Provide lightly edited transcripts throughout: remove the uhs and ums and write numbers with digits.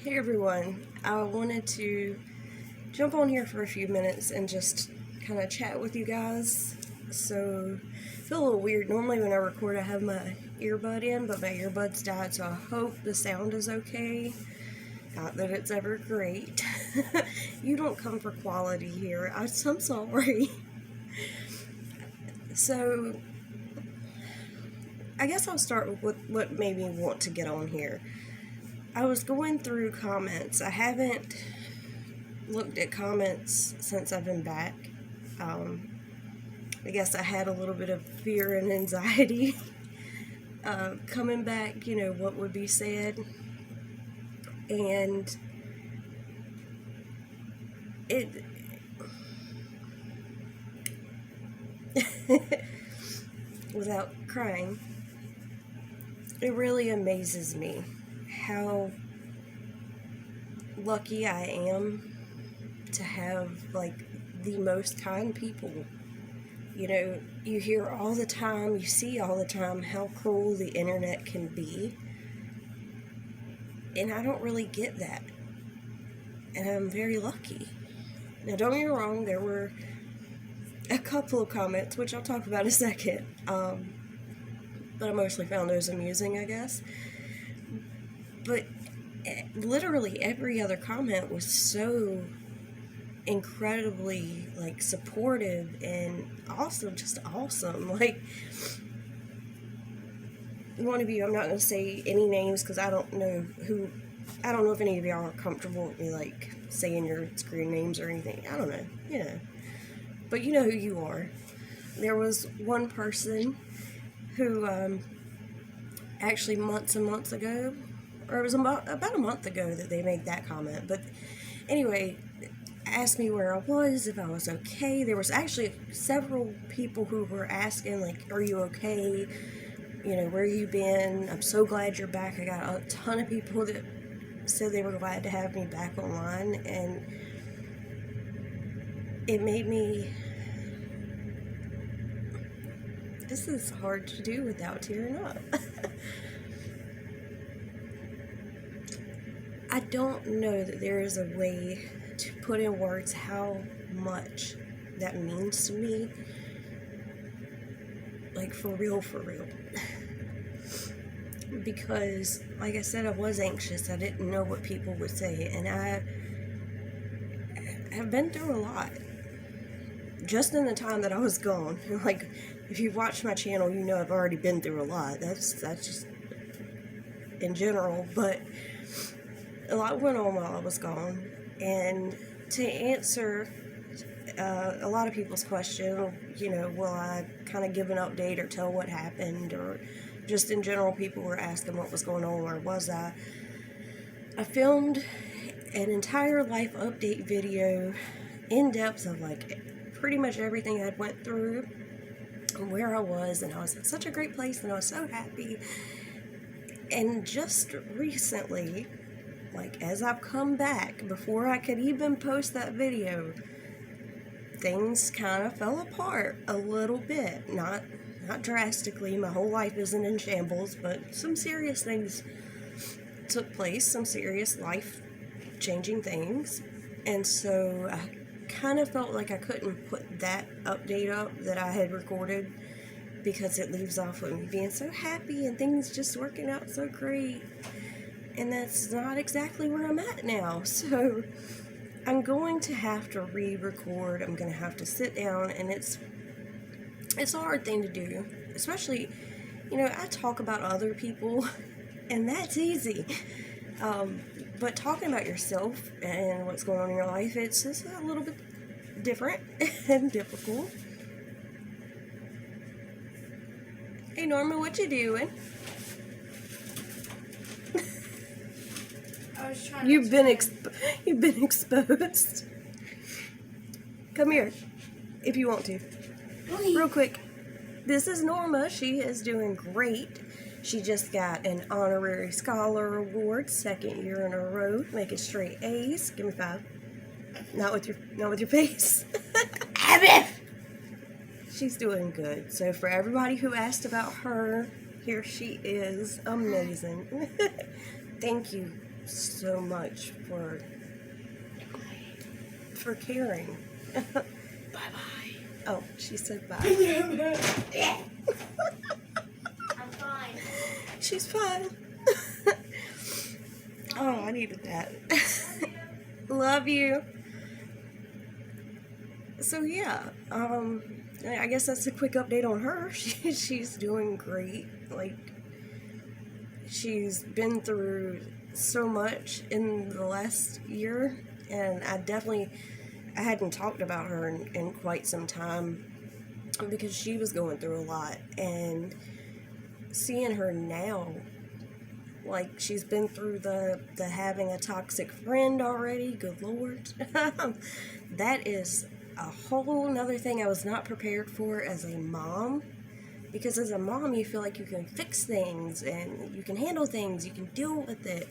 Hey everyone, I wanted to jump on here for a few minutes and just kind of chat with you guys. So, I feel a little weird. Normally when I record I have my earbud in, but my earbuds died, so I hope the sound is okay. Not that it's ever great. You don't come for quality here. I'm sorry. So, I guess I'll start with what made me want to get on here. I was going through comments. I haven't looked at comments since I've been back. I guess I had a little bit of fear and anxiety coming back, what would be said. And it without crying, it really amazes me how lucky I am to have the most kind people. You hear all the time, you see all the time how cruel the internet can be, and I don't really get that, and I'm very lucky. Now don't get me wrong, there were a couple of comments, which I'll talk about in a second, but I mostly found those amusing, I guess. But literally every other comment was so incredibly supportive and awesome, just awesome. One of you, I'm not going to say any names because I don't know if any of y'all are comfortable with me saying your screen names or anything. I don't know, but you know who you are. There was one person who actually months and months ago, or it was about a month ago that they made that comment, but anyway, asked me where I was, if I was okay. There was actually several people who were asking, are you okay? Where you been? I'm so glad you're back. I got a ton of people that said they were glad to have me back online, and it made me... This is hard to do without tearing up. I don't know that there is a way to put in words how much that means to me. For real. Because, like I said, I was anxious. I didn't know what people would say. And I have been through a lot. Just in the time that I was gone. If you've watched my channel, you know I've already been through a lot. That's just in general. But a lot went on while I was gone. And to answer a lot of people's question, will I kind of give an update or tell what happened, or just in general, people were asking what was going on, where was I? I filmed an entire life update video in depth of pretty much everything I went through and where I was, and I was in such a great place and I was so happy. And just recently, as I've come back, before I could even post that video, things kind of fell apart a little bit. Not drastically, my whole life isn't in shambles, but some serious things took place, some serious life-changing things. And so I kind of felt like I couldn't put that update up that I had recorded, because it leaves off with me being so happy and things just working out so great. And that's not exactly where I'm at now. So I'm going to have to re-record. I'm going to have to sit down, and it's a hard thing to do. Especially, I talk about other people, and that's easy. But talking about yourself and what's going on in your life, it's just a little bit different and difficult. Hey Norma, what you doing? You've been exposed. Come here, if you want to. Real quick. This is Norma. She is doing great. She just got an honorary scholar award, 2nd year in a row, making straight A's. Give me 5. Not with your face. She's doing good. So for everybody who asked about her, here she is. Amazing. Thank you. so much for caring. Bye-bye. Oh, she said bye. I'm fine. She's fine. Oh, I needed that. Love you. So yeah, I guess that's a quick update on her. She's doing great. Like, she's been through so much in the last year, and I hadn't talked about her in quite some time because she was going through a lot, and seeing her now, like, she's been through the having a toxic friend already. Good Lord. That is a whole nother thing I was not prepared for as a mom. Because as a mom, you feel like you can fix things and you can handle things, you can deal with it.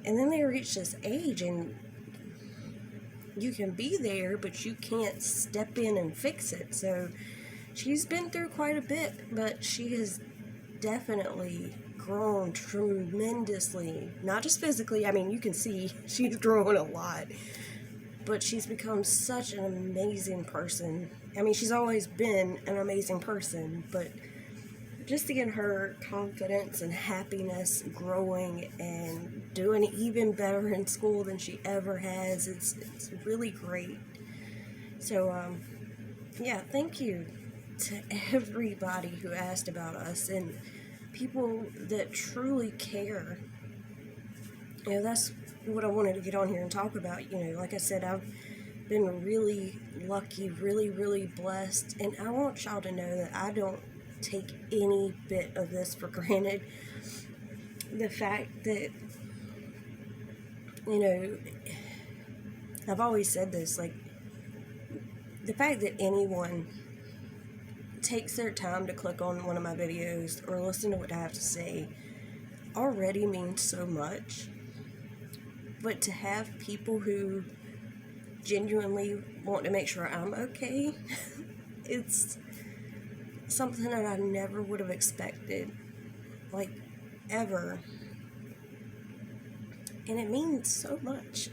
And then they reach this age and you can be there, but you can't step in and fix it. So she's been through quite a bit, but she has definitely grown tremendously. Not just physically, I mean, you can see she's grown a lot. But she's become such an amazing person. I mean, she's always been an amazing person, but just to get her confidence and happiness growing and doing even better in school than she ever has, it's really great. So, yeah, thank you to everybody who asked about us and people that truly care. You know, that's what I wanted to get on here and talk about. You know, like I said, I've been really lucky, really, really blessed, and I want y'all to know that I don't take any bit of this for granted. The fact that, you know, I've always said this, like, the fact that anyone takes their time to click on one of my videos or listen to what I have to say already means so much. But to have people who genuinely want to make sure I'm okay, it's something that I never would have expected, like, ever. And it means so much.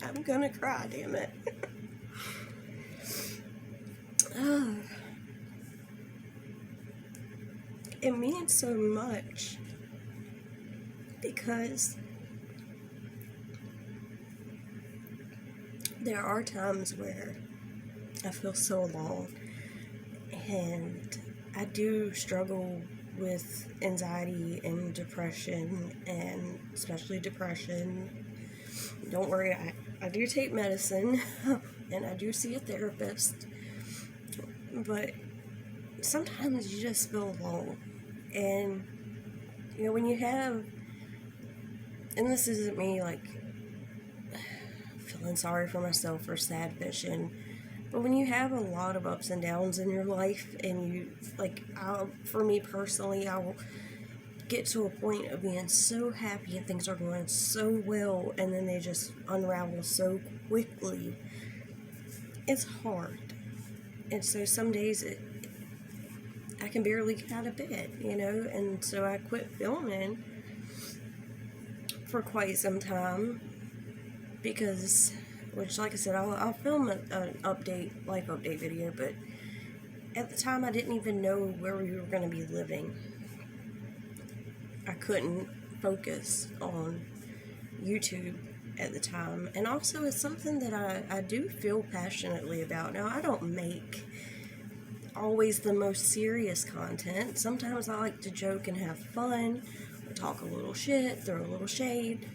I'm gonna cry, damn it. It means so much because there are times where I feel so alone, and I do struggle with anxiety and depression, and especially depression. Don't worry, I do take medicine and I do see a therapist, but sometimes you just feel alone. And, you know, when you have, and this isn't me, like, feeling sorry for myself or sad vision, but when you have a lot of ups and downs in your life, and you, like, for me personally, I will get to a point of being so happy and things are going so well, and then they just unravel so quickly. It's hard. And so some days I can barely get out of bed, you know, and so I quit filming for quite some time because, which, like I said, I'll film an life update video, but at the time I didn't even know where we were going to be living. I couldn't focus on YouTube at the time, and also it's something that I do feel passionately about. Now, I don't make always the most serious content. Sometimes I like to joke and have fun, or talk a little shit, throw a little shade,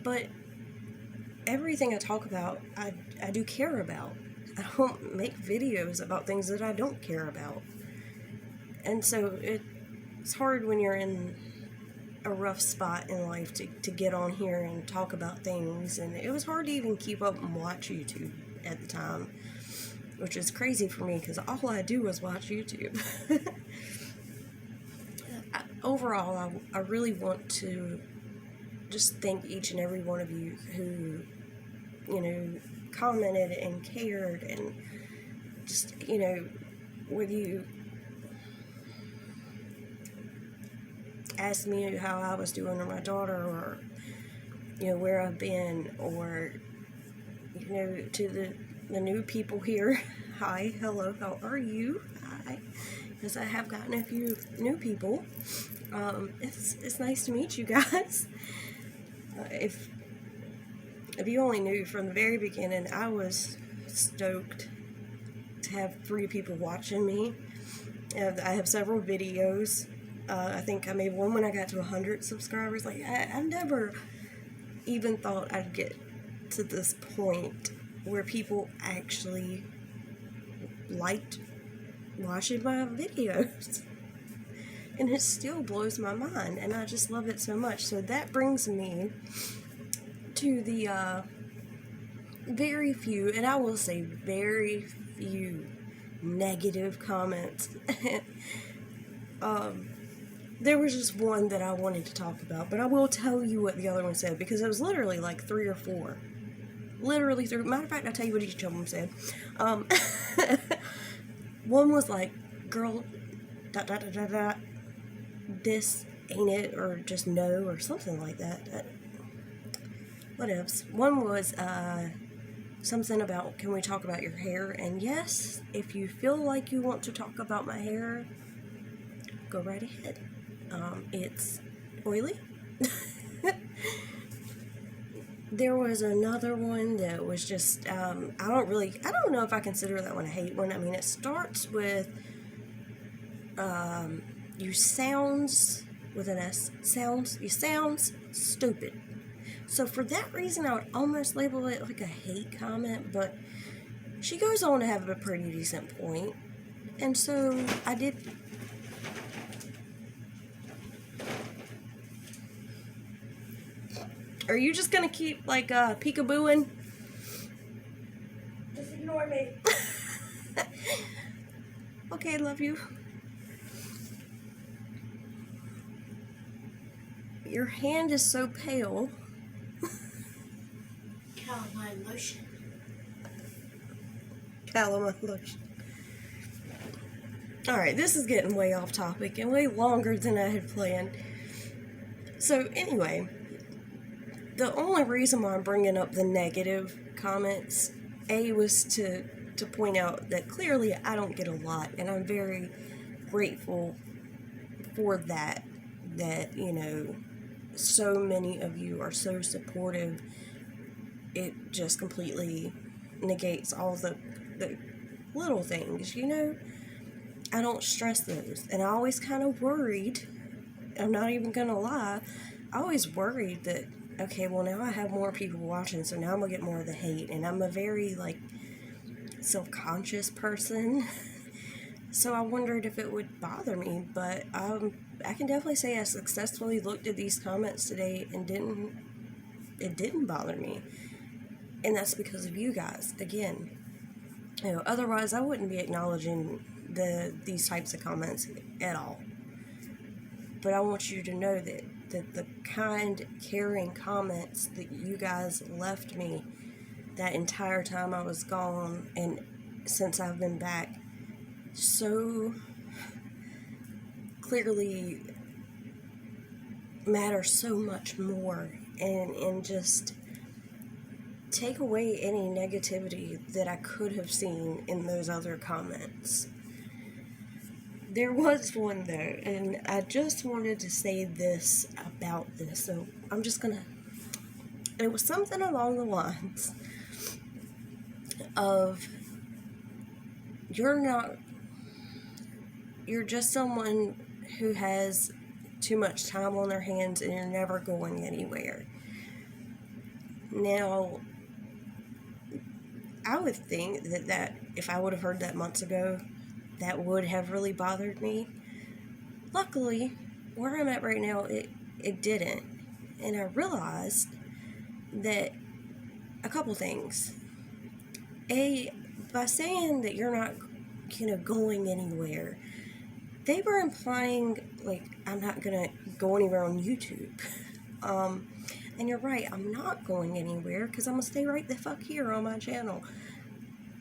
but everything I talk about, I do care about. I don't make videos about things that I don't care about. And so it's hard when you're in a rough spot in life to get on here and talk about things. And it was hard to even keep up and watch YouTube at the time, which is crazy for me because all I do is watch YouTube. Overall, I really want to just thank each and every one of you who, you know, commented and cared, and just, you know, whether you asked me how I was doing, or my daughter, or where I've been, or, to the new people here. Hi, hello, how are you? Hi. Because I have gotten a few new people. It's nice to meet you guys. If you only knew from the very beginning, I was stoked to have 3 people watching me. I have several videos. I think I made one when I got to 100 subscribers. Like, I never even thought I'd get to this point where people actually liked watching my videos. And it still blows my mind, and I just love it so much. So that brings me to the very few, and I will say very few, negative comments. There was just one that I wanted to talk about, but I will tell you what the other one said, because it was literally like 3 or 4. Literally 3. Matter of fact, I'll tell you what each of them said. One was like, girl, ... this ain't it, or just no, or something like that. Whatevs. One was something about, can we talk about your hair? And yes, if you feel like you want to talk about my hair, go right ahead. It's oily. There was another one that was just, I don't know if I consider that one a hate one. I mean, it starts with, you sounds, with an S, you sounds stupid. So for that reason, I would almost label it like a hate comment, but she goes on to have a pretty decent point. And so I did. Are you just gonna keep like peekabooing? Just ignore me. Okay, love you. Your hand is so pale. Calamine lotion. Calamine lotion. Alright, this is getting way off topic and way longer than I had planned. So anyway, the only reason why I'm bringing up the negative comments, was to point out that clearly I don't get a lot, and I'm very grateful for that, so many of you are so supportive. It just completely negates all the little things, I don't stress those, and I always kind of worried, I'm not even gonna lie, I always worried that, okay, well now I have more people watching, so now I'm gonna get more of the hate, and I'm a very, self-conscious person, so I wondered if it would bother me, but I can definitely say I successfully looked at these comments today and it didn't bother me, and that's because of you guys, again. Otherwise I wouldn't be acknowledging these types of comments at all. But I want you to know that the kind, caring comments that you guys left me that entire time I was gone, and since I've been back, so clearly matter so much more, and just take away any negativity that I could have seen in those other comments. There was one though, and I just wanted to say this about this, so I'm just gonna, it was something along the lines of, you're just someone who has too much time on their hands and you're never going anywhere. Now, I would think that if I would have heard that months ago, that would have really bothered me. Luckily, where I'm at right now, it didn't. And I realized that a couple things. By saying that you're not, going anywhere, they were implying, I'm not gonna go anywhere on YouTube. And you're right, I'm not going anywhere, because I'm gonna stay right the fuck here on my channel.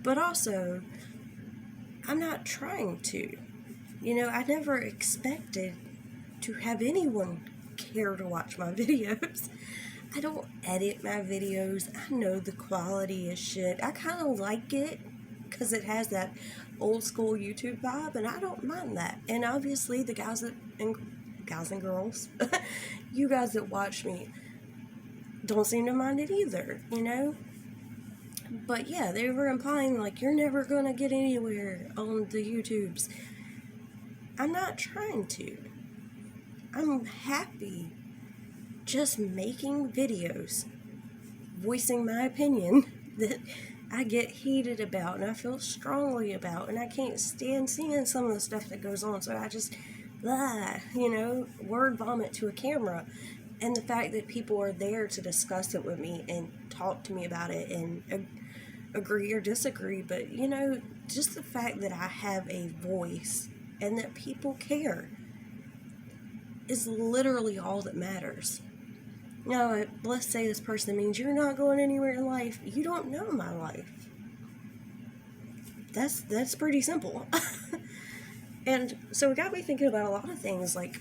But also, I'm not trying to. I never expected to have anyone care to watch my videos. I don't edit my videos. I know the quality is shit. I kind of like it because it has that old school YouTube vibe, and I don't mind that. And obviously, the guys and girls, you guys that watch me, don't seem to mind it either, you know? But yeah, they were implying like you're never gonna get anywhere on the YouTubes. I'm not trying to. I'm happy just making videos, voicing my opinion that I get heated about and I feel strongly about, and I can't stand seeing some of the stuff that goes on, so I just, word vomit to a camera. And the fact that people are there to discuss it with me and talk to me about it and agree or disagree, but just the fact that I have a voice and that people care is literally all that matters. Now, let's say this person means you're not going anywhere in life. You don't know my life. That's pretty simple. And so it got me thinking about a lot of things, like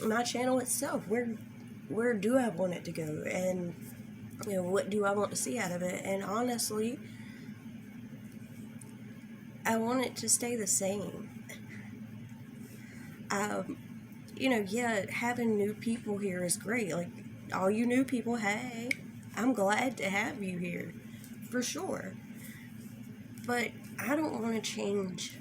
my channel itself. Where do I want it to go? And what do I want to see out of it? And honestly, I want it to stay the same. Having new people here is great. Like, all you new people, hey, I'm glad to have you here, for sure. But I don't want to change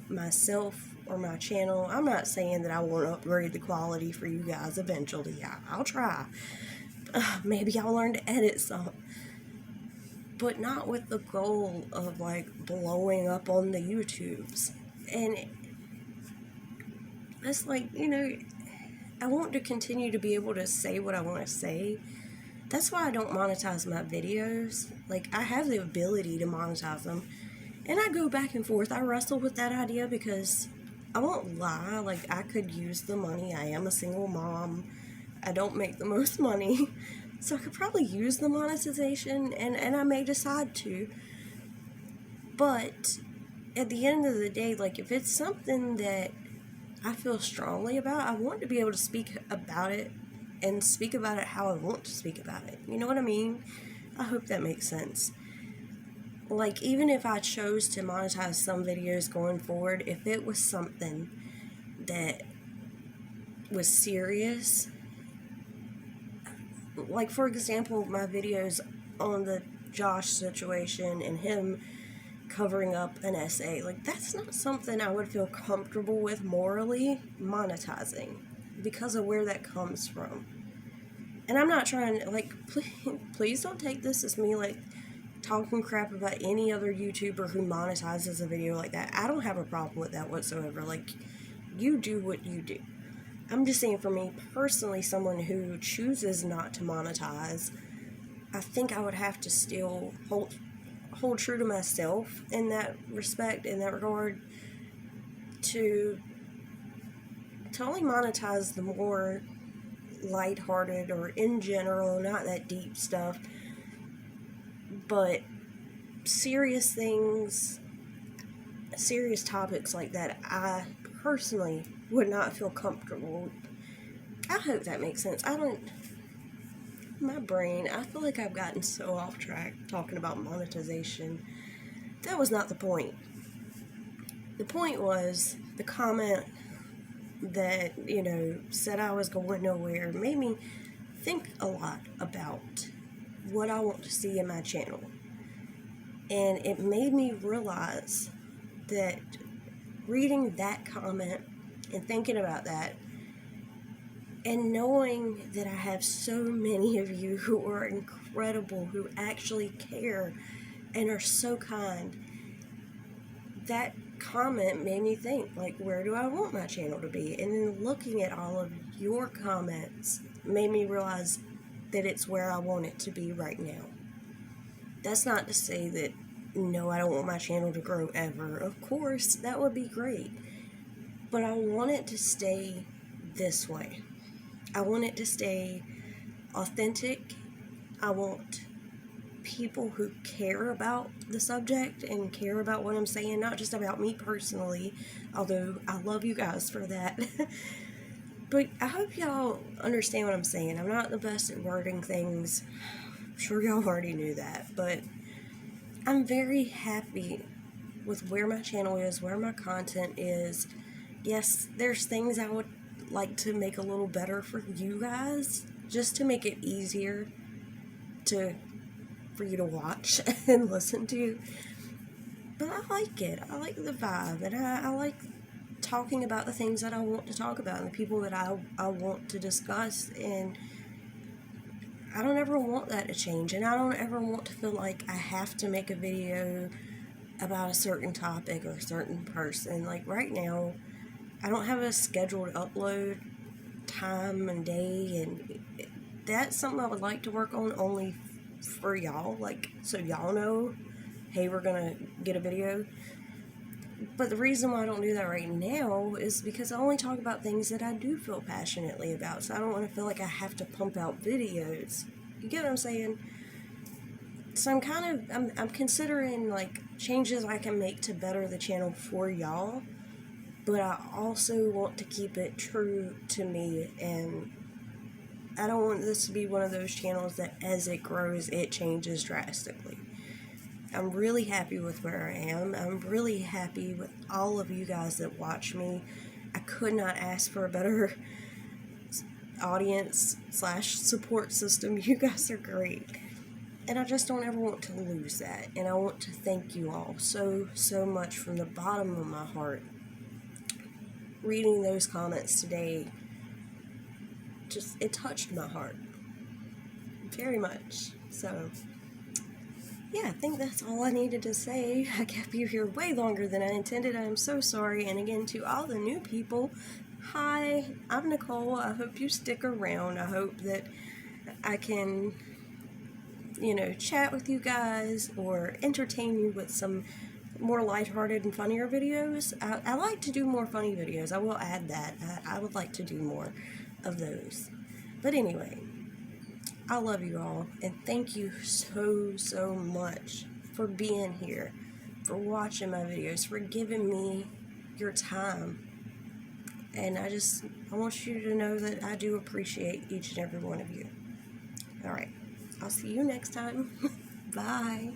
myself or my channel. I'm not saying that I want to upgrade the quality for you guys eventually. I'll try. Maybe I'll learn to edit some. But not with the goal of, like, blowing up on the YouTubes. And it's like, I want to continue to be able to say what I want to say. That's why I don't monetize my videos. Like, I have the ability to monetize them. And I go back and forth. I wrestle with that idea because I won't lie. Like, I could use the money. I am a single mom. I don't make the most money. So I could probably use the monetization, and I may decide to. But at the end of the day, like, if it's something that I feel strongly about, I want to be able to speak about it and speak about it how I want to speak about it. You know what I mean? I hope that makes sense. Like, even if I chose to monetize some videos going forward, if it was something that was serious, like, for example, my videos on the Josh situation and him covering up an essay, like, that's not something I would feel comfortable with morally monetizing because of where that comes from. And I'm not trying to, like, please don't take this as me, like, talking crap about any other YouTuber who monetizes a video like that. I don't have a problem with that whatsoever. Like, you do what you do. I'm just saying, for me personally, someone who chooses not to monetize, I think I would have to still hold true to myself in that respect, in that regard, to only monetize the more lighthearted or in general, not that deep stuff, but serious things, serious topics like that, I personally would not feel comfortable. I hope that makes sense. My brain, I feel like I've gotten so off track talking about monetization. That was not the point. The point was the comment that, said I was going nowhere made me think a lot about what I want to see in my channel. And it made me realize that reading that comment and thinking about that, and knowing that I have so many of you who are incredible, who actually care and are so kind, that comment made me think, like, where do I want my channel to be? And then looking at all of your comments made me realize that it's where I want it to be right now. That's not to say that, no, I don't want my channel to grow ever. Of course, that would be great. But I want it to stay this way. I want it to stay authentic. I want people who care about the subject and care about what I'm saying, not just about me personally, although I love you guys for that. But I hope y'all understand what I'm saying. I'm not the best at wording things. I'm sure y'all already knew that. But I'm very happy with where my channel is, where my content is. Yes, there's things I would like to make a little better for you guys, just to make it easier for you to watch and listen to. But I like it. I like the vibe, and I like talking about the things that I want to talk about and the people that I want to discuss, and I don't ever want that to change, and I don't ever want to feel like I have to make a video about a certain topic or a certain person. Like right now, I don't have a scheduled upload time and day, and that's something I would like to work on only for y'all, like so y'all know, hey, we're gonna get a video. But the reason why I don't do that right now is because I only talk about things that I do feel passionately about, so I don't want to feel like I have to pump out videos. You get what I'm saying? So I'm considering like changes I can make to better the channel for y'all, but I also want to keep it true to me, and I don't want this to be one of those channels that as it grows, it changes drastically. I'm really happy with where I am. I'm really happy with all of you guys that watch me. I could not ask for a better audience / support system. You guys are great. And I just don't ever want to lose that. And I want to thank you all so much from the bottom of my heart. Reading those comments today, it touched my heart very much. So yeah, I think that's all I needed to say. I kept you here way longer than I intended. I am so sorry. And again, to all the new people, hi, I'm Nicole. I hope you stick around. I hope that I can, chat with you guys or entertain you with some more lighthearted and funnier videos. I like to do more funny videos. I will add that. I would like to do more of those. But anyway, I love you all, and thank you so much for being here, for watching my videos, for giving me your time. And I want you to know that I do appreciate each and every one of you. Alright, I'll see you next time. Bye.